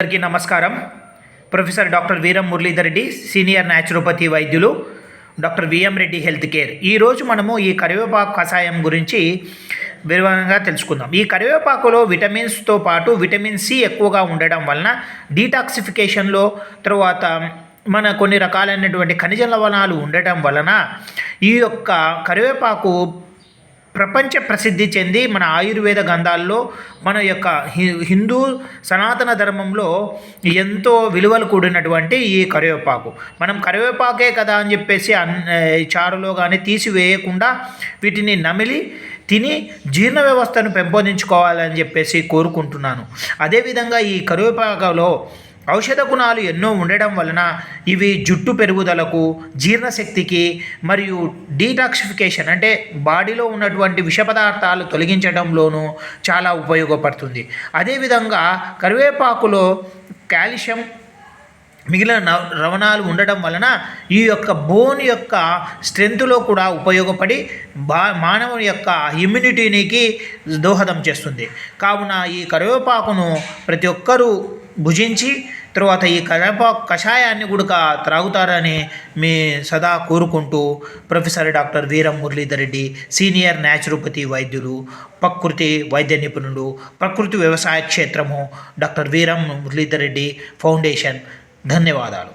అందరికీ నమస్కారం. Professor doctor Veeram Muralidhar Reddy, senior naturopathy వైద్యులు, doctor VM Reddy health care. ఈరోజు మనము ఈ కరివేపాకు కషాయం గురించి వివరంగా తెలుసుకుందాం. ఈ కరివేపాకులో విటమిన్స్తో పాటు విటమిన్ సి ఎక్కువగా ఉండడం వలన డీటాక్సిఫికేషన్లో, తర్వాత మన కొన్ని రకాలైనటువంటి ఖనిజ లవణాలు ఉండటం వలన ఈ యొక్క కరివేపాకు ప్రపంచ ప్రసిద్ధి చెంది మన ఆయుర్వేద గ్రంథాల్లో, మన యొక్క హిందూ సనాతన ధర్మంలో ఎంతో విలువలు కూడినటువంటి ఈ కరివేపాకు. మనం కరివేపాకే కదా అని చెప్పేసి చారులో కానీ తీసివేయకుండా వీటిని నమిలి తిని జీర్ణ వ్యవస్థను పెంపొందించుకోవాలని చెప్పేసి కోరుకుంటున్నాను. అదేవిధంగా ఈ కరివేపాకులో ఔషధ గుణాలు ఎన్నో ఉండడం వలన ఇవి జుట్టు పెరుగుదలకు, జీర్ణశక్తికి మరియు డీటాక్సిఫికేషన్ అంటే బాడీలో ఉన్నటువంటి విష పదార్థాలు తొలగించడంలోనూ చాలా ఉపయోగపడుతుంది. అదేవిధంగా కరివేపాకులో కాల్షియం, మిగిలిన లవణాలు ఉండడం వలన ఈ యొక్క బోన్ యొక్క స్ట్రెంత్లో కూడా ఉపయోగపడి మానవుని యొక్క ఇమ్యూనిటీకి దోహదం చేస్తుంది. కావున ఈ కరివేపాకును ప్రతి ఒక్కరూ భుజించి తర్వాత ఈ కరివేపాకు కషాయాన్ని కూడా త్రాగుతారని మీ సదా కోరుకుంటూ, professor doctor Veeram Muralidhar Reddy, senior naturopathy వైద్యులు, ప్రకృతి వైద్య నిపుణులు, ప్రకృతి వ్యవసాయ క్షేత్రము, డాక్టర్ వీరం మురళీధర్ రెడ్డి ఫౌండేషన్. ధన్యవాదాలు.